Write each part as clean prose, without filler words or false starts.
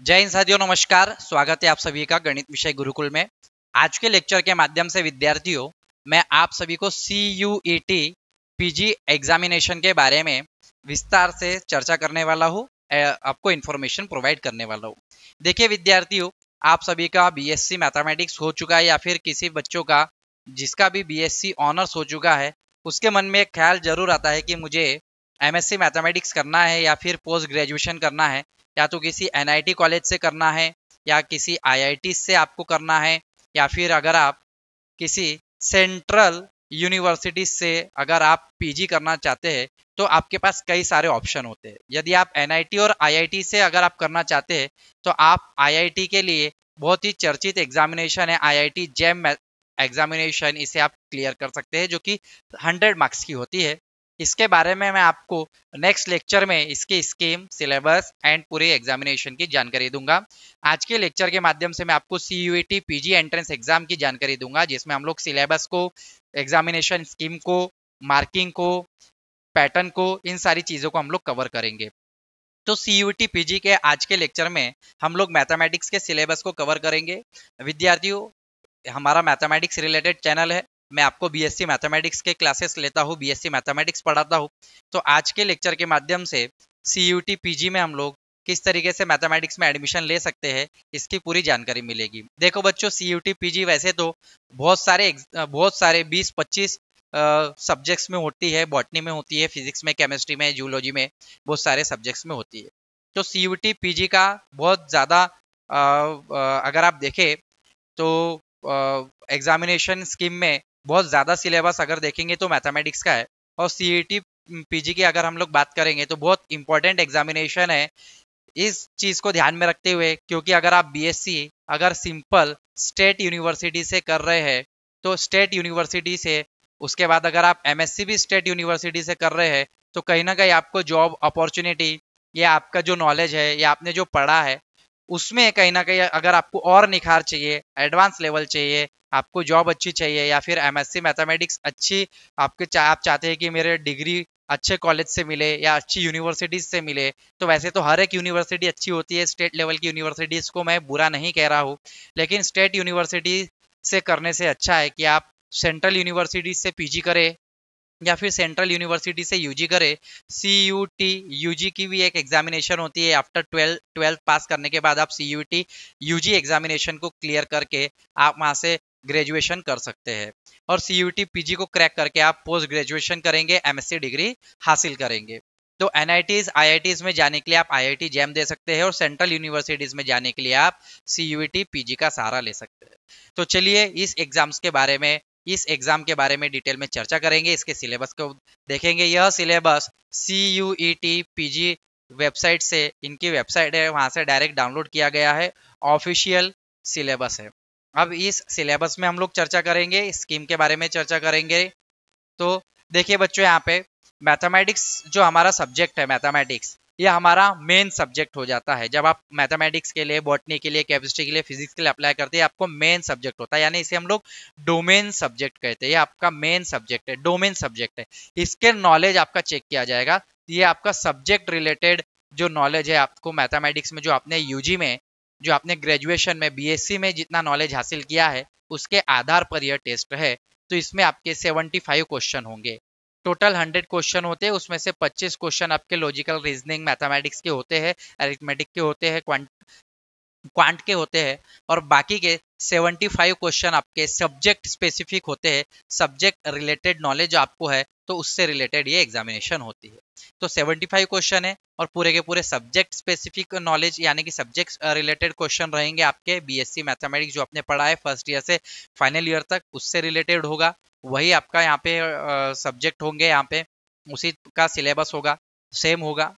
जय हिंद साथियों, नमस्कार। स्वागत है आप सभी का गणित विषय गुरुकुल में। आज के लेक्चर के माध्यम से विद्यार्थियों, मैं आप सभी को CUET PG एग्जामिनेशन के बारे में विस्तार से चर्चा करने वाला हूँ, आपको इन्फॉर्मेशन प्रोवाइड करने वाला हूँ। देखिए विद्यार्थियों, आप सभी का BSc मैथमेटिक्स हो चुका है या फिर किसी बच्चों का जिसका भी BSc ऑनर्स हो चुका है, उसके मन में एक ख्याल जरूर आता है कि मुझे MSc मैथमेटिक्स करना है या फिर पोस्ट ग्रेजुएशन करना है, या तो किसी NIT कॉलेज से करना है या किसी IIT से आपको करना है, या फिर अगर आप किसी सेंट्रल यूनिवर्सिटी से अगर आप PG करना चाहते हैं तो आपके पास कई सारे ऑप्शन होते हैं। यदि आप NIT और IIT से अगर आप करना चाहते हैं तो आप IIT के लिए बहुत ही चर्चित एग्जामिनेशन है IIT JAM एग्जामिनेशन, इसे आप क्लियर कर सकते हैं जो कि 100 मार्क्स की होती है। इसके बारे में मैं आपको नेक्स्ट लेक्चर में इसकी स्कीम, सिलेबस एंड पूरे एग्जामिनेशन की जानकारी दूंगा। आज के लेक्चर के माध्यम से मैं आपको CUET PG एंट्रेंस एग्जाम की जानकारी दूंगा, जिसमें हम लोग सिलेबस को, एग्जामिनेशन स्कीम को, मार्किंग को, पैटर्न को, इन सारी चीजों को हम लोग कवर करेंगे। तो CUET PG के आज के लेक्चर में हम लोग मैथमेटिक्स के सिलेबस को कवर करेंगे। विद्यार्थियों, हमारा मैथमेटिक्स रिलेटेड चैनल है। मैं आपको BSc मैथमेटिक्स के क्लासेस लेता हूँ, BSc मैथमेटिक्स पढ़ाता हूँ। तो आज के लेक्चर के माध्यम से CUET PG में हम लोग किस तरीके से मैथमेटिक्स में एडमिशन ले सकते हैं, इसकी पूरी जानकारी मिलेगी। देखो बच्चों, CUET PG वैसे तो बहुत सारे 20-25 सब्जेक्ट्स में होती है। बॉटनी में होती है, फिजिक्स में, केमिस्ट्री में, जूलॉजी में, बहुत सारे सब्जेक्ट्स में होती है। तो CUET PG का बहुत ज़्यादा अगर आप देखें तो एग्जामिनेशन स्कीम में बहुत ज़्यादा सिलेबस अगर देखेंगे तो मैथमेटिक्स का है। और CUET PG की अगर हम लोग बात करेंगे तो बहुत इंपॉर्टेंट एग्जामिनेशन है, इस चीज़ को ध्यान में रखते हुए, क्योंकि अगर आप BSc अगर सिंपल स्टेट यूनिवर्सिटी से कर रहे हैं तो स्टेट यूनिवर्सिटी से, उसके बाद अगर आप MSc भी स्टेट यूनिवर्सिटी से कर रहे हैं तो कहीं ना कहीं आपको जॉब अपॉर्चुनिटी या आपका जो नॉलेज है या आपने जो पढ़ा है उसमें कहीं ना कहीं अगर आपको और निखार चाहिए, एडवांस लेवल चाहिए, आपको जॉब अच्छी चाहिए, या फिर MSc मैथमेटिक्स अच्छी आप चाहते हैं कि मेरे डिग्री अच्छे कॉलेज से मिले या अच्छी यूनिवर्सिटीज से मिले। तो वैसे तो हर एक यूनिवर्सिटी अच्छी होती है, स्टेट लेवल की यूनिवर्सिटीज को मैं बुरा नहीं कह रहा हूँ, लेकिन स्टेट यूनिवर्सिटी से करने से अच्छा है कि आप सेंट्रल यूनिवर्सिटी से PG करें या फिर सेंट्रल यूनिवर्सिटी से UG करे। CUT UG की भी एक एग्जामिनेशन होती है। आफ्टर 12th पास करने के बाद आप CUT UG एग्जामिनेशन को क्लियर करके आप वहां से ग्रेजुएशन कर सकते हैं, और CUT PG को क्रैक करके आप पोस्ट ग्रेजुएशन करेंगे, MSc डिग्री हासिल करेंगे। तो NITs IITs में जाने के लिए आप IIT JAM दे सकते हैं, और सेंट्रल यूनिवर्सिटीज में जाने के लिए आप CUET PG का सहारा ले सकते हैं। तो चलिए इस एग्जाम के बारे में डिटेल में चर्चा करेंगे, इसके सिलेबस को देखेंगे। यह सिलेबस CUET PG वेबसाइट से, इनकी वेबसाइट है, वहां से डायरेक्ट डाउनलोड किया गया है, ऑफिशियल सिलेबस है। अब इस सिलेबस में हम लोग चर्चा करेंगे, स्कीम के बारे में चर्चा करेंगे। तो देखिए बच्चों, यहाँ पे मैथमेटिक्स जो हमारा सब्जेक्ट है, मैथमेटिक्स ये हमारा मेन सब्जेक्ट हो जाता है। जब आप मैथमेटिक्स के लिए, बॉटनी के लिए, केमिस्ट्री के लिए, फिजिक्स के लिए अप्लाई करते हैं, आपको मेन सब्जेक्ट होता है, यानी इसे हम लोग डोमेन सब्जेक्ट कहते हैं। ये आपका मेन सब्जेक्ट है, डोमेन सब्जेक्ट है। इसके नॉलेज आपका चेक किया जाएगा। ये आपका सब्जेक्ट रिलेटेड जो नॉलेज है आपको मैथमेटिक्स में, जो आपने UG में, जो आपने ग्रेजुएशन में, BSc में जितना नॉलेज हासिल किया है, उसके आधार पर यह टेस्ट है। तो इसमें आपके 75 क्वेश्चन होंगे। टोटल 100 क्वेश्चन होते हैं, उसमें से 25 क्वेश्चन आपके लॉजिकल रीजनिंग मैथमेटिक्स के होते हैं, अरिथमेटिक के होते हैं, क्वांट के होते हैं, और बाकी के 75 क्वेश्चन आपके सब्जेक्ट स्पेसिफिक होते हैं। सब्जेक्ट रिलेटेड नॉलेज जो आपको है तो उससे रिलेटेड ये एग्जामिनेशन होती है। तो 75 क्वेश्चन है, और पूरे के पूरे सब्जेक्ट स्पेसिफिक नॉलेज यानी कि सब्जेक्ट रिलेटेड क्वेश्चन रहेंगे आपके। BSc मैथमेटिक्स जो आपने पढ़ा है फर्स्ट ईयर से फाइनल ईयर तक, उससे रिलेटेड होगा, वही आपका यहाँ पे सब्जेक्ट होंगे, यहाँ पे उसी का सिलेबस होगा, सेम होगा।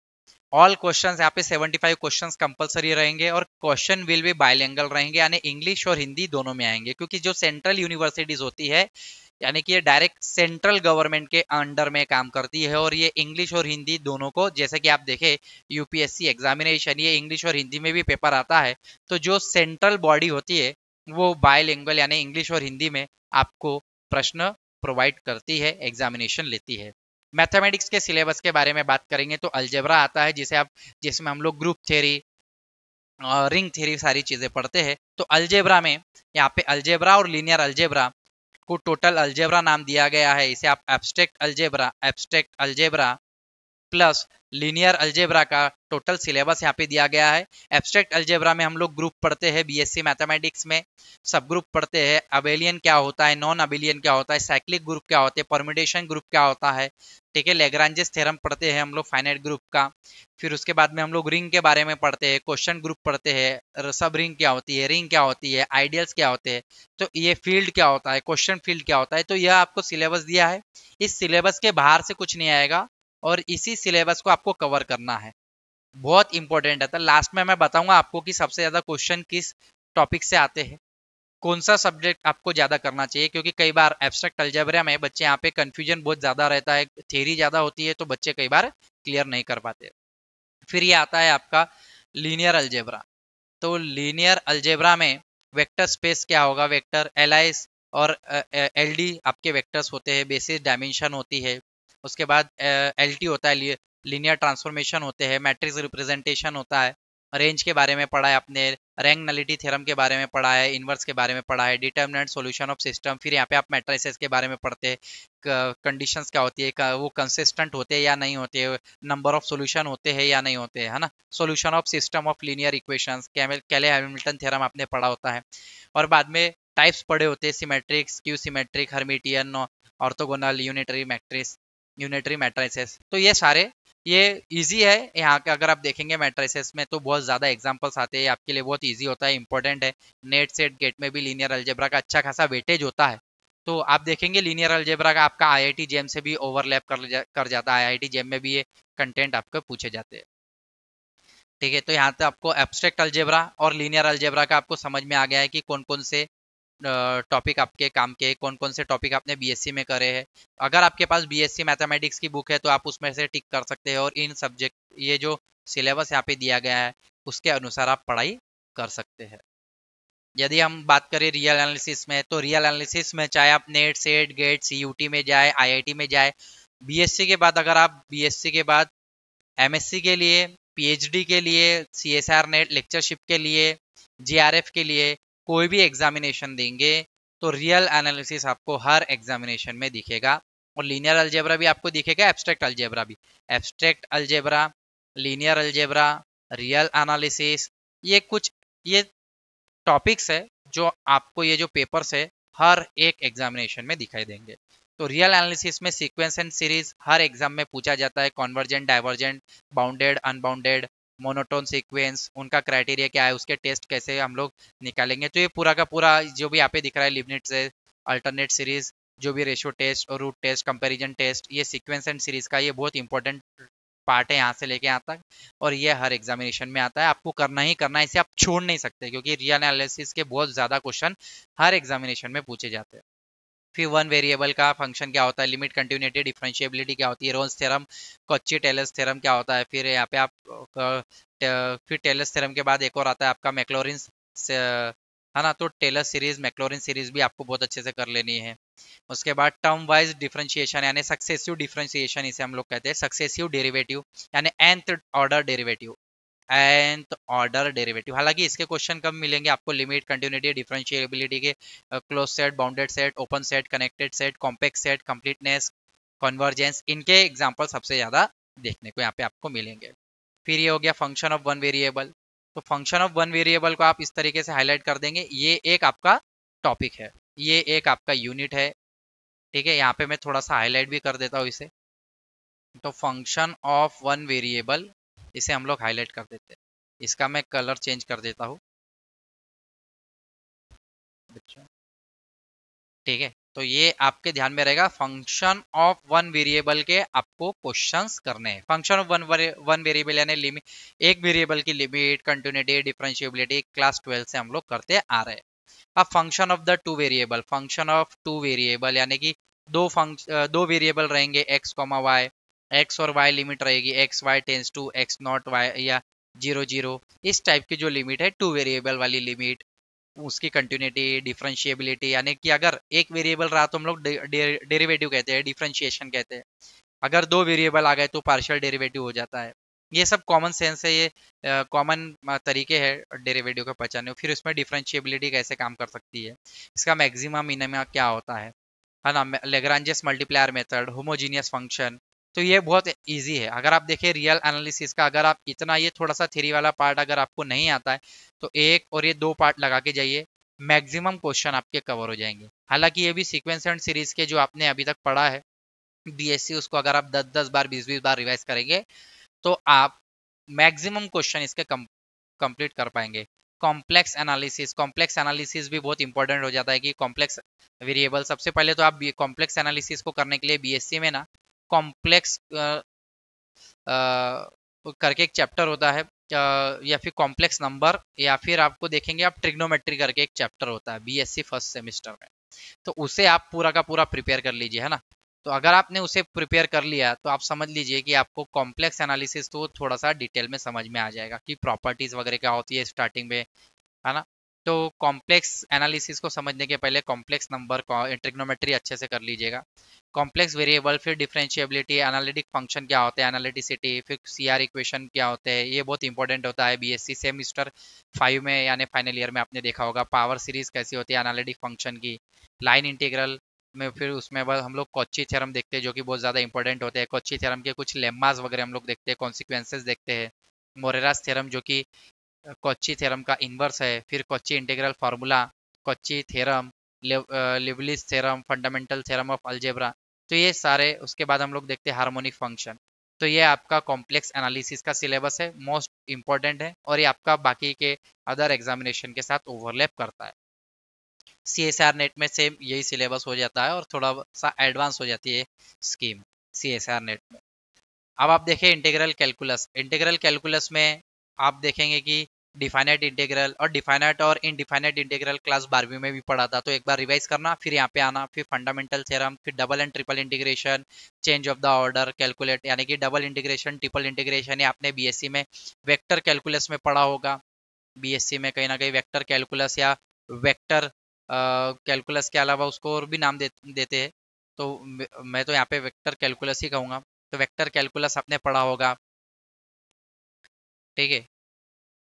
ऑल क्वेश्चंस यहाँ पे 75 क्वेश्चंस कंपलसरी रहेंगे, और क्वेश्चन विल भी बाइलिंगुअल रहेंगे, यानी इंग्लिश और हिंदी दोनों में आएंगे। क्योंकि जो सेंट्रल यूनिवर्सिटीज होती है, यानी कि ये डायरेक्ट सेंट्रल गवर्नमेंट के अंडर में काम करती है, और ये इंग्लिश और हिंदी दोनों को, जैसे कि आप देखें UPSC एग्जामिनेशन, ये इंग्लिश और हिंदी में भी पेपर आता है। तो जो सेंट्रल बॉडी होती है वो बाइलिंगुअल यानी इंग्लिश और हिंदी में आपको प्रश्न प्रोवाइड करती है, एग्जामिनेशन लेती है। मैथमेटिक्स के सिलेबस के बारे में बात करेंगे तो अलजेब्रा आता है, जिसमें हम लोग ग्रुप थ्योरी, रिंग थ्योरी सारी चीजें पढ़ते हैं। तो अलजेब्रा में यहाँ पे अलजेब्रा और लीनियर अलजेब्रा को टोटल अलजेब्रा नाम दिया गया है। इसे आप abstract algebra plus linear algebra का टोटल सिलेबस यहाँ पे दिया गया है। एब्स्ट्रैक्ट अलजेब्रा में हम लोग ग्रुप पढ़ते हैं, बीएससी मैथमेटिक्स में सब ग्रुप पढ़ते हैं। अबेलियन क्या होता है, नॉन अबेलियन क्या होता है, साइक्लिक ग्रुप क्या होते हैं, परम्यूटेशन ग्रुप क्या होता है, ठीक है। लेग्रांजेस थ्योरम पढ़ते हैं हम लोग फाइनाइट ग्रुप का। फिर उसके बाद में हम लोग रिंग के बारे में पढ़ते हैं, क्वेश्चन ग्रुप पढ़ते हैं, सब रिंग क्या होती है, रिंग क्या होती है, आइडियल्स क्या होते हैं, तो ये फील्ड क्या होता है, क्वेश्चन फील्ड क्या होता है। तो यह आपको सिलेबस दिया है, इस सिलेबस के बाहर से कुछ नहीं आएगा और इसी सिलेबस को आपको कवर करना है। बहुत इंपॉर्टेंट है। तो लास्ट में मैं बताऊंगा आपको कि सबसे ज्यादा क्वेश्चन किस टॉपिक से आते हैं, कौन सा सब्जेक्ट आपको ज्यादा करना चाहिए, क्योंकि कई बार एब्स्ट्रैक्ट अलजेब्रा में बच्चे यहाँ पे कंफ्यूजन बहुत ज्यादा रहता है, थ्योरी ज्यादा होती है तो बच्चे कई बार क्लियर नहीं कर पाते। फिर ये आता है आपका लीनियर अलजेब्रा। तो लीनियर अलजेब्रा में वेक्टर स्पेस क्या होगा, वेक्टर एलाइस और एलडी आपके वेक्टर्स होते हैं, बेसिस डायमेंशन होती है। उसके बाद एलटी होता है, लीनियर ट्रांसफॉर्मेशन होते हैं, मैट्रिक्स रिप्रेजेंटेशन होता है, रेंज के बारे में पढ़ा है आपने, रैंक नलिटी थ्योरम के बारे में पढ़ा है, इनवर्स के बारे में पढ़ा है, डिटर्मिनेंट सॉल्यूशन ऑफ सिस्टम। फिर यहाँ पे आप मैट्रिसेस के बारे में पढ़ते हैं, कंडीशंस क्या होती है, वो कंसिस्टेंट होते हैं या नहीं होते, नंबर ऑफ सॉल्यूशन होते हैं या नहीं होते, है ना। Solution of system of linear equations, कैले हैमिल्टन थ्योरम आपने पढ़ा होता है। और बाद में टाइप्स पढ़े होते हैं, symmetric, skew symmetric, Hermitian, orthogonal, unitary matrices. तो ये सारे ये इजी है। यहाँ के अगर आप देखेंगे मैट्रिसेस में तो बहुत ज्यादा एग्जांपल्स आते हैं, आपके लिए बहुत इजी होता है, इंपॉर्टेंट है। नेट सेट गेट में भी लीनियर अलजेब्रा का अच्छा खासा वेटेज होता है। तो आप देखेंगे लीनियर अलजेब्रा का आपका आईआईटी जेम से भी ओवरलैप कर जाता है, आईआईटी जेम में भी ये कंटेंट आपको पूछे जाते हैं, ठीक है। तो यहाँ पे आपको एब्स्ट्रैक्ट अलजेब्रा और लीनियर अलजेब्रा का आपको समझ में आ गया है कि कौन कौन से टॉपिक आपके काम के, कौन कौन से टॉपिक आपने बीएससी में करे हैं। अगर आपके पास बीएससी मैथमेटिक्स की बुक है तो आप उसमें से टिक कर सकते हैं और इन सब्जेक्ट, ये जो सिलेबस यहाँ पे दिया गया है उसके अनुसार आप पढ़ाई कर सकते हैं। यदि हम बात करें रियल एनालिसिस में, तो रियल एनालिसिस में चाहे आप नेट सेट गेट सीयूटी में जाए, आईआईटी में जाए, बीएससी के बाद अगर आप बीएससी के बाद एमएससी के लिए, पीएचडी के लिए, सीएसआर नेट लेक्चरशिप के लिए, जीआरएफ के लिए कोई भी एग्जामिनेशन देंगे तो रियल एनालिसिस आपको हर एग्जामिनेशन में दिखेगा। और लीनियर अलजेब्रा भी आपको दिखेगा, एब्स्ट्रैक्ट अलजेब्रा भी। Abstract algebra, linear algebra, real analysis, ये कुछ ये टॉपिक्स है जो आपको, ये जो पेपर्स है हर एक एग्जामिनेशन में दिखाई देंगे। तो रियल एनालिसिस में sequence and series her exam में पूछा जाता है, convergent, divergent, bounded, unbounded, monotone sequence, उनका क्राइटेरिया क्या है, उसके टेस्ट कैसे हम लोग निकालेंगे। तो ये पूरा का पूरा जो भी यहाँ पे दिख रहा है, लिबनिट्ज से अल्टरनेट सीरीज, जो भी रेशियो टेस्ट और रूट टेस्ट, कंपैरिजन टेस्ट, ये सीक्वेंस एंड सीरीज का ये बहुत इंपॉर्टेंट पार्ट है यहाँ से लेके यहाँ तक। और ये हर एग्जामिनेशन में आता है, आपको करना ही करना है, इसे आप छोड़ नहीं सकते, क्योंकि रियल एनालिसिस के बहुत ज्यादा क्वेश्चन हर एग्जामिनेशन में पूछे जाते हैं। फिर वन वेरिएबल का फंक्शन क्या होता है, लिमिट, कंटिन्यूटी, डिफरेंशिएबिलिटी क्या होती है, Rolle's theorem, Cauchy Taylor's theorem क्या होता है। फिर यहाँ पे आप फिर टेलर्स थ्योरम के बाद एक और आता है आपका मैक्लॉरिन, है ना। तो टेलर सीरीज, मैक्लॉरिन सीरीज भी आपको बहुत अच्छे से कर लेनी है। उसके बाद टर्म वाइज डिफरेंशिएशन यानी सक्सेसिव डिफरेंशिएशन, इसे हम लोग कहते हैं सक्सेसिव डेरिवेटिव, यानी nth order derivative, nth order derivative. हालांकि इसके क्वेश्चन कब मिलेंगे आपको, लिमिट, कंटिन्यूटी, डिफरेंशिएबिलिटी के, close set, bounded set, open set, connected set, compact set, completeness, convergence, इनके एग्जांपल सबसे ज्यादा देखने को यहाँ पे आपको मिलेंगे। फिर ये हो गया फंक्शन ऑफ वन वेरिएबल। तो फंक्शन ऑफ वन वेरिएबल को आप इस तरीके से हाईलाइट कर देंगे, ये एक आपका टॉपिक है, ये एक आपका यूनिट है, ठीक है। यहाँ पे मैं थोड़ा सा हाईलाइट भी कर देता हूँ इसे। तो फंक्शन ऑफ वन वेरिएबल, इसे हम लोग हाईलाइट कर देते हैं, इसका मैं कलर चेंज कर देता हूँ, ठीक है। तो ये आपके ध्यान में रहेगा, फंक्शन ऑफ वन वेरिएबल के आपको क्वेश्चंस करने हैं। फंक्शन ऑफ वन वेरिएबल यानी लिमिट, एक वेरिएबल की लिमिट, कंटिन्यूटी, डिफरेंशिएबिलिटी क्लास 12 से हम लोग करते आ रहे हैं। अब function of the two variable, function of two variable यानी कि दो वेरिएबल रहेंगे एक्स कॉमा वाई, एक्स और वाई लिमिट रहेगी X Y tends to X naught Y या 0 0, इस टाइप की जो लिमिट है टू वेरिएबल वाली लिमिट, उसकी कंटिन्यूटी, डिफरेंशिएबिलिटी, यानी कि अगर एक वेरिएबल रहा तो हम लोग डेरिवेटिव कहते हैं, डिफरेंशिएशन कहते हैं। अगर दो वेरिएबल आ गए तो पार्शियल डेरिवेटिव हो जाता है। ये सब कॉमन सेंस है, ये कॉमन तरीके हैं डेरिवेटिव को पहचानने। फिर इसमें डिफरेंशिएबिलिटी कैसे काम कर सकती है, इसका मैक्सिमम मिनिमम क्या होता है ना, Lagrange's multiplier method, homogeneous function. तो ये बहुत इजी है। अगर आप देखें रियल एनालिसिस का, अगर आप इतना ये थोड़ा सा थ्योरी वाला पार्ट अगर आपको नहीं आता है तो एक और ये दो पार्ट लगा के जाइए, मैक्सिमम क्वेश्चन आपके कवर हो जाएंगे। हालांकि ये भी सीक्वेंस एंड सीरीज के जो आपने अभी तक पढ़ा है बीएससी, उसको अगर आप 10-10 बार 20-20 बार रिवाइज करेंगे तो आप मैक्सिमम क्वेश्चन इसके कंप्लीट कर पाएंगे। कॉम्प्लेक्स एनालिसिस भी बहुत इंपॉर्टेंट हो जाता है कि कॉम्प्लेक्स वेरिएबल, सबसे पहले तो आप कॉम्प्लेक्स एनालिसिस को करने के लिए बीएससी में ना कॉम्प्लेक्स करके एक चैप्टर होता है, या फिर कॉम्प्लेक्स नंबर, या फिर आपको देखेंगे आप ट्रिग्नोमेट्री करके एक चैप्टर होता है बीएससी फर्स्ट सेमेस्टर में। तो उसे आप पूरा का पूरा प्रिपेयर कर लीजिए, है ना। तो अगर आपने उसे प्रिपेयर कर लिया तो आप समझ लीजिए कि आपको कॉम्प्लेक्स एनालिसिस तो थोड़ा सा डिटेल में समझ में आ जाएगा कि प्रॉपर्टीज वगैरह क्या होती है स्टार्टिंग में, है ना। तो कॉम्प्लेक्स एनालिसिस को समझने के पहले कॉम्प्लेक्स नंबर ट्रिग्नोमेट्री अच्छे से कर लीजिएगा। कॉम्प्लेक्स वेरिएबल, फिर डिफरेंशिएबिलिटी, एनालिटिक फंक्शन क्या होते हैं, एनालिटिसिटी, फिर सीआर इक्वेशन क्या होते हैं, ये बहुत इंपॉर्टेंट होता है बीएससी सेमेस्टर 5 में यानी फाइनल ईयर में आपने देखा होगा। पावर सीरीज कैसी होती है एनालिटिक फंक्शन की, लाइन इंटीग्रल में फिर उसमें बाद हम लोग कॉची थ्योरम देखते हैं जो कि बहुत ज़्यादा इंपॉर्टेंट होते हैं। कॉची थ्योरम के कुछ लेम्मास वगैरह हम लोग देखते हैं, कॉन्सिक्वेंसेस देखते हैं। मोरेरास थ्योरम जो कि कॉची थ्योरम का इन्वर्स है। फिर Cauchy integral formula, Cauchy theorem, Liouville's theorem, fundamental theorem of algebra. तो ये सारे, उसके बाद हम लोग देखते हैं हार्मोनिक फंक्शन। तो ये आपका कॉम्प्लेक्स एनालिसिस का सिलेबस है, मोस्ट इंपॉर्टेंट है, और ये आपका बाकी के अदर एग्जामिनेशन के साथ ओवरलैप करता है। सीएसआर नेट में सेम यही सिलेबस हो जाता है और थोड़ा सा एडवांस हो जाती है स्कीम सीएसआर नेट में। अब आप देखें इंटीग्रल कैलकुलस। इंटीग्रल कैलकुलस में आप देखेंगे कि डिफाइनाइट इंटीग्रल और डिफाइनाइट और इनडिफाइनाइट इंटीग्रल क्लास 12वीं में भी पढ़ा था, तो एक बार रिवाइज करना, फिर यहाँ पे आना, फिर फंडामेंटल थ्योरम, फिर double and triple integration, change of the order, calculate, यानी कि डबल इंटीग्रेशन, ट्रिपल इंटीग्रेशन, ये आपने बीएससी में वेक्टर कैलकुलस में पढ़ा होगा। बीएससी में कहीं ना कहीं वेक्टर कैलकुलस या वेक्टर कैलकुलस के अलावा उसको और भी नाम देते हैं, तो मैं तो यहाँ पे वेक्टर कैलकुलस ही कहूँगा। तो वेक्टर कैलकुलस आपने पढ़ा होगा, ठीक है।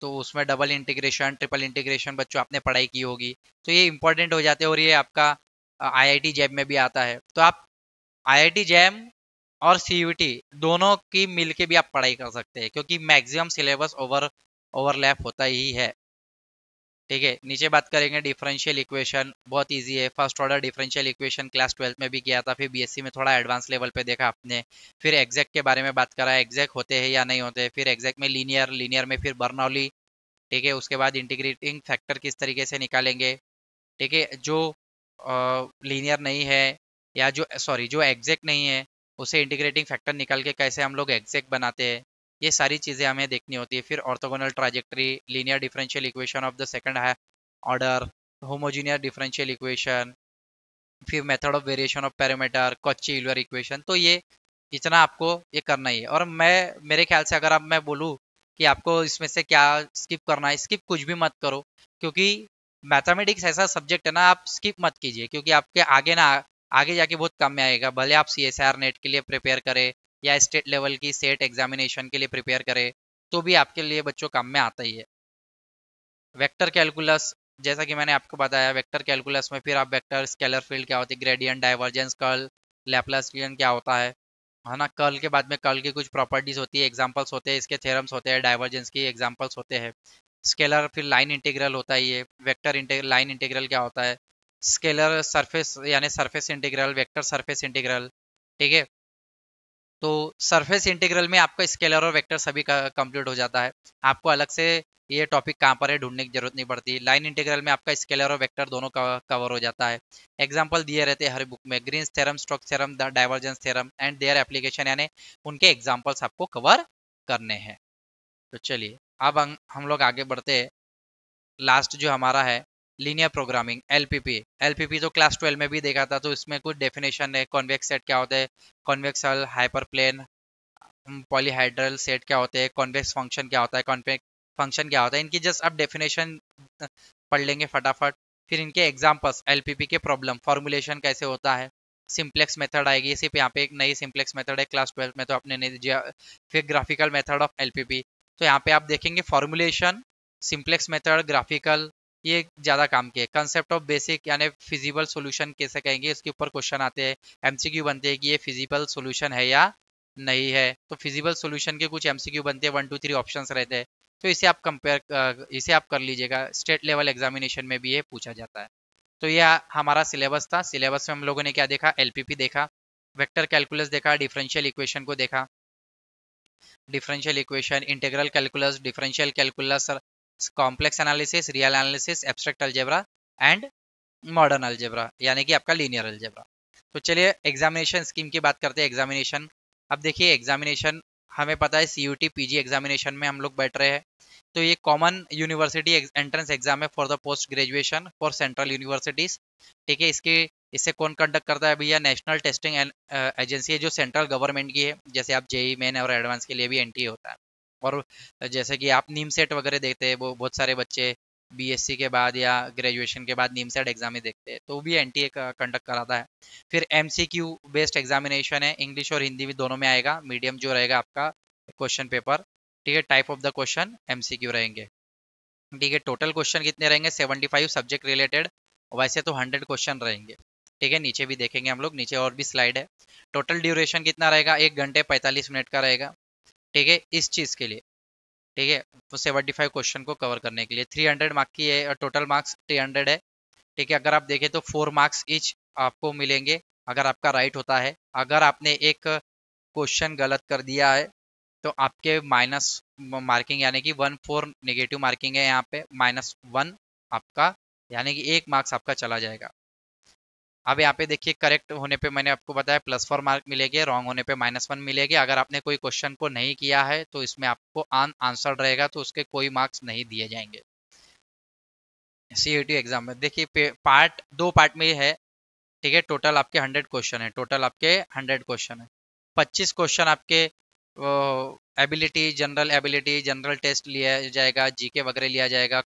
तो उसमें डबल इंटीग्रेशन, ट्रिपल इंटीग्रेशन बच्चों आपने पढ़ाई की होगी। तो ये इंपॉर्टेंट हो जाते हैं और ये आपका आईआईटी जैम में भी आता है। तो आप आईआईटी जैम और सीयूटी दोनों की मिलके भी आप पढ़ाई कर सकते हैं, क्योंकि मैक्सिमम सिलेबस ओवरलैप होता ही है, ठीक है। नीचे बात करेंगे डिफरेंशियल इक्वेशन, बहुत इजी है। First order differential equation class 12 में भी किया था, फिर बीएससी में थोड़ा एडवांस लेवल पे देखा आपने। फिर एग्जैक्ट के बारे में बात करा, एग्जैक्ट होते हैं या नहीं होते। फिर एग्जैक्ट में लीनियर, लीनियर में फिर बर्नौली, ठीक है। उसके बाद इंटीग्रेटिंग फैक्टर किस तरीके से निकालेंगे, ठीक है। जो लीनियर नहीं है या जो सॉरी जो एग्जैक्ट नहीं है उसे इंटीग्रेटिंग फैक्टर निकाल के कैसे हम लोग एग्जैक्ट बनाते हैं, ये सारी चीज़ें हमें देखनी होती है। फिर orthogonal trajectory, linear differential equation of the second order, homogeneous differential equation, फिर method of variation of parameter, Cauchy Euler equation. तो ये इतना आपको ये करना ही है। और मेरे ख्याल से अगर अब मैं बोलूँ कि आपको इसमें से क्या स्किप करना है, स्किप कुछ भी मत करो, क्योंकि मैथमेटिक्स ऐसा सब्जेक्ट है ना, आप स्किप मत कीजिए, क्योंकि आपके आगे ना आगे जाके बहुत काम में आएगा। भले आप सीएसआर नेट के लिए प्रिपेयर करें या स्टेट लेवल की सेट एग्जामिनेशन के लिए प्रिपेयर करें, तो भी आपके लिए बच्चों काम में आता ही है। वेक्टर कैलकुलस, जैसा कि मैंने आपको बताया, वेक्टर कैलकुलस में फिर आप वेक्टर, स्केलर फील्ड क्या होती है, ग्रेडियंट, डाइवर्जेंस, कर्ल, लैप्लासियन क्या होता है ना। कर्ल के बाद में कर्ल की कुछ प्रॉपर्टीज होती है, एग्जांपल्स होते हैं, इसके थ्योरम्स होते हैं, डाइवर्जेंस की एग्जांपल्स होते हैं। स्केलर, फिर लाइन इंटीग्रल होता है ये। वेक्टर इंटीग्रल, लाइन इंटीग्रल क्या होता है, स्केलर सरफेस यानी surface integral, vector surface integral, ठीक है। तो सरफेस इंटीग्रल में आपका स्केलर और वेक्टर सभी का कंप्लीट हो जाता है, आपको अलग से ये टॉपिक कहाँ पर है ढूंढने की जरूरत नहीं पड़ती। लाइन इंटीग्रल में आपका स्केलर और वेक्टर दोनों का कवर हो जाता है। एग्जांपल दिए रहते हैं हर बुक में, Green's theorem, Stokes theorem, divergence theorem and their application, यानी उनके एग्जांपल्स आपको कवर करने हैं। तो चलिए अब हम लोग आगे बढ़ते हैं। लास्ट जो हमारा है लीनियर प्रोग्रामिंग, एलपीपी। एलपीपी तो क्लास 12 में भी देखा था, तो इसमें कुछ डेफिनेशन है। कॉन्वेक्स सेट क्या होता है, कॉन्वेक्स हाइपरप्लेन, पॉलीहाइड्रल सेट क्या होते हैं, कॉन्वेक्स फंक्शन क्या होता है, कॉन्वेक्स फंक्शन क्या होता है, इनकी जस्ट अब डेफिनेशन पढ़ लेंगे फटाफट। फिर इनके एग्जांपल्स, एलपीपी के प्रॉब्लम, फॉर्मुलेशन कैसे होता है, सिंप्लेक्स मेथड आएगी, सिर्फ यहाँ पे एक नई सिंप्लेक्स मेथड है, क्लास 12 में तो आपने नहीं दिया। फिर ग्राफिकल मेथड ऑफ एलपीपी, तो यहाँ पे आप देखेंगे फॉर्मुलेशन, सिंप्लेक्स मेथड, ग्राफिकल, ये ज़्यादा काम किए। कंसेप्ट ऑफ बेसिक यानी फिजिबल सोल्यूशन कैसे कहेंगे, इसके ऊपर क्वेश्चन आते हैं, एमसीक्यू बनते हैं कि ये फिजिबल सोल्यूशन है या नहीं है। तो फिजिबल सोल्यूशन के कुछ एमसीक्यू बनते हैं, 1 2 3 ऑप्शंस रहते हैं, तो इसे आप कंपेयर, इसे आप कर लीजिएगा। स्टेट लेवल एग्जामिनेशन में भी ये पूछा जाता है। तो यह हमारा सिलेबस था। सिलेबस में हम लोगों ने क्या देखा, एलपीपी देखा, वेक्टर कैलकुलस देखा, डिफरेंशियल इक्वेशन को देखा, differential equation, integral calculus, differential calculus, complex analysis, real analysis, abstract algebra and modern algebra यानी कि आपका लीनियर अलजेब्रा। तो चलिए एग्जामिनेशन स्कीम की बात करते हैं। एग्जामिनेशन, अब देखिए एग्जामिनेशन हमें पता है सीयूटी पीजी एग्जामिनेशन में हम लोग बैठ रहे हैं, तो ये कॉमन यूनिवर्सिटी एंट्रेंस एग्जाम है for the post graduation for central universities. ठीक है, इसे कौन कंडक्ट करता है भैया, नेशनल टेस्टिंग एजेंसी है जो सेंट्रल गवर्नमेंट की है। जैसे आप जेई मेन और एडवांस के लिए भी एनटीए होता है, और जैसे कि आप नीम सेट वगैरह देखते हैं, वो बहुत सारे बच्चे बीएससी के बाद या ग्रेजुएशन के बाद नीम सेट एग्जाम ही देखते हैं, तो वो भी एनटीए का कंडक्ट कराता है। फिर एमसीक्यू बेस्ड एग्जामिनेशन है, इंग्लिश और हिंदी भी दोनों में आएगा, मीडियम जो रहेगा आपका क्वेश्चन पेपर। ठीक है, type of the question MCQ रहेंगे। ठीक है, टोटल क्वेश्चन कितने रहेंगे, 75 सब्जेक्ट रिलेटेड, वैसे तो 100 क्वेश्चन रहेंगे। ठीक है, नीचे भी देखेंगे हम लोग, नीचे और भी स्लाइड है। टोटल ड्यूरेशन कितना रहेगा, 1 घंटे 45 मिनट का रहेगा। ठीक है, इस चीज़ के लिए। ठीक है, तो 75 क्वेश्चन को कवर करने के लिए 300 मार्क की है, टोटल मार्क्स 300 है। ठीक है, अगर आप देखें तो 4 मार्क्स ईच आपको मिलेंगे अगर आपका राइट होता है। अगर आपने एक क्वेश्चन गलत कर दिया है तो आपके माइनस मार्किंग यानी कि 1 4 नेगेटिव मार्किंग है, यहाँ पे -1 आपका, यानी कि 1 मार्क्स आपका चला जाएगा। अब यहाँ पे देखिए करेक्ट होने पे मैंने आपको बताया +4 मार्क मिलेंगे, रॉन्ग होने पे -1 मिलेंगे। अगर आपने कोई क्वेश्चन को नहीं किया है तो इसमें आपको आंसर रहेगा, तो उसके कोई मार्क्स नहीं दिए जाएंगे। सीईटी एग्जाम में देखिए पार्ट 2 पार्ट में है। ठीक है, टोटल आपके 100 क्वेश्चन है, टोटल आपके 100 क्वेश्चन है। 25 क्वेश्चन आपके ability, general ability, general test लिया जाएगा, जीके वगैरह लिया जाएगा,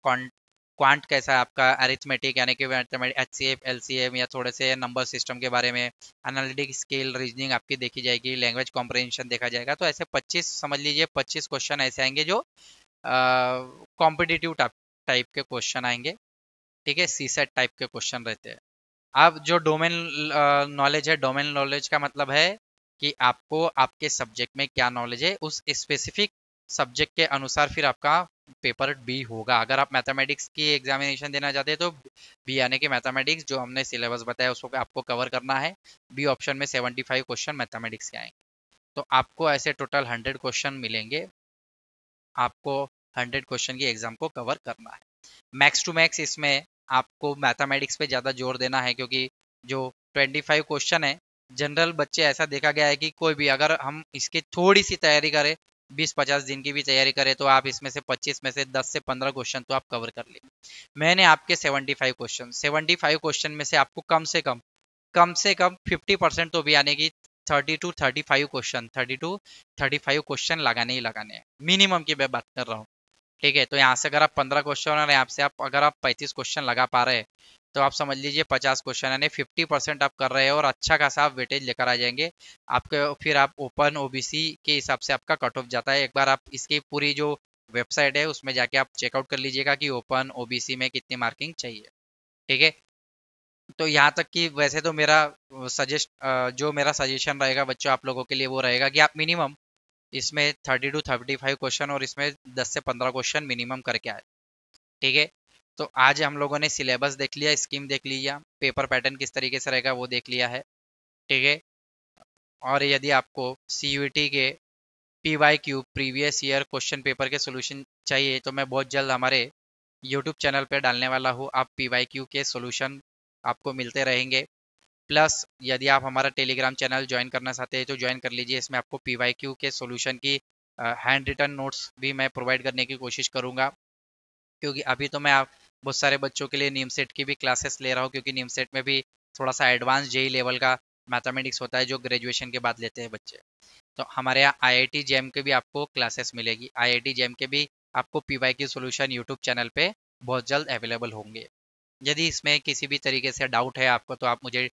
क्वांट कैसा है आपका, अरिथमेटिक यानी कि एचसीएफ एलसीएम या थोड़े से नंबर सिस्टम के बारे में, एनालिटिक स्किल, रीजनिंग आपकी देखी जाएगी, लैंग्वेज कॉम्प्रिहेंशन देखा जाएगा। तो ऐसे 25 समझ लीजिए, 25 क्वेश्चन ऐसे आएंगे जो कॉम्पिटिटिव टाइप के क्वेश्चन आएंगे। ठीक है, सी सेट टाइप के क्वेश्चन रहते हैं। अब जो डोमेन नॉलेज है, डोमेन नॉलेज का मतलब है कि आपको आपके सब्जेक्ट में क्या नॉलेज है, उस स्पेसिफिक सब्जेक्ट के अनुसार फिर आपका पेपर बी होगा। अगर आप मैथमेटिक्स की एग्जामिनेशन देना चाहते हैं तो बी यानी कि मैथमेटिक्स जो हमने सिलेबस बताया उसको आपको कवर करना है। बी ऑप्शन में 75 क्वेश्चन मैथमेटिक्स के आएंगे, तो आपको ऐसे टोटल 100 क्वेश्चन मिलेंगे। आपको 100 क्वेश्चन की एग्जाम को कवर करना है। मैक्स टू मैक्स इसमें आपको मैथमेटिक्स पे ज़्यादा जोर देना है, क्योंकि जो 25 क्वेश्चन है, जनरल बच्चे ऐसा देखा गया है कि कोई भी अगर हम इसकी थोड़ी सी तैयारी करें, 20-50 दिन की भी तैयारी करें, तो आप इसमें से 25 में से 10 से 15 क्वेश्चन तो आप कवर कर लेंगे। मैंने आपके 75 क्वेश्चन में से आपको कम से कम 50% तो भी आने की 30 टू 35 क्वेश्चन लगाने ही लगाने हैं, मिनिमम की मैं बात कर रहा हूँ। ठीक है, तो यहाँ से अगर आप 15 क्वेश्चन और यहाँ से आप अगर आप 35 क्वेश्चन लगा पा रहे हैं, तो आप समझ लीजिए 50 क्वेश्चन यानी 50% आप कर रहे हैं, और अच्छा खासा आप वेटेज लेकर आ जाएंगे आपके। फिर आप ओपन ओबीसी के हिसाब से आपका कट ऑफ जाता है। एक बार आप इसकी पूरी जो वेबसाइट है उसमें जाके आप चेकआउट कर लीजिएगा कि ओपन ओबीसी में कितनी मार्किंग चाहिए। ठीक है, तो यहाँ तक कि वैसे तो जो मेरा सजेशन रहेगा बच्चों आप लोगों के लिए वो रहेगा कि आप मिनिमम इसमें 30 टू 35 क्वेश्चन और इसमें 10 से 15 क्वेश्चन मिनिमम करके आए। ठीक है, तो आज हम लोगों ने सिलेबस देख लिया, स्कीम देख लिया, पेपर पैटर्न किस तरीके से रहेगा वो देख लिया है। ठीक है, और यदि आपको सीयूईटी के PYQ previous year question paper के सोल्यूशन चाहिए तो मैं बहुत जल्द हमारे यूट्यूब चैनल पे डालने वाला हूँ। आप पीवाईक्यू के सोल्यूशन आपको मिलते रहेंगे। प्लस यदि आप हमारा टेलीग्राम चैनल ज्वाइन करना चाहते हैं तो ज्वाइन कर लीजिए। इसमें आपको पीवाईक्यू के सोल्यूशन की हैंड रिटन नोट्स भी मैं प्रोवाइड करने की कोशिश करूंगा, क्योंकि अभी तो मैं आप बहुत सारे बच्चों के लिए नीम सेट की भी क्लासेस ले रहा हूँ, क्योंकि नीम सेट में भी थोड़ा सा एडवांस जेई लेवल का मैथमेटिक्स होता है जो ग्रेजुएशन के बाद लेते हैं बच्चे। तो हमारे यहाँ आईआईटी जेम के भी आपको क्लासेस मिलेगी, आईआईटी जेम के भी आपको पीवाईक्यू सोल्यूशन यूट्यूब चैनल पे बहुत जल्द अवेलेबल होंगे। यदि इसमें किसी भी तरीके से डाउट है आपको तो आप मुझे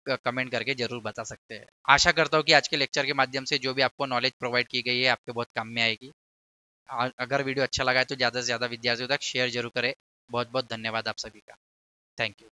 कमेंट करके जरूर बता सकते हैं। आशा करता हूँ कि आज के लेक्चर के माध्यम से जो भी आपको नॉलेज प्रोवाइड की गई है आपके बहुत काम में आएगी। अगर वीडियो अच्छा लगा है तो ज़्यादा से ज़्यादा विद्यार्थियों तक शेयर जरूर करें। बहुत बहुत धन्यवाद आप सभी का। Thank you.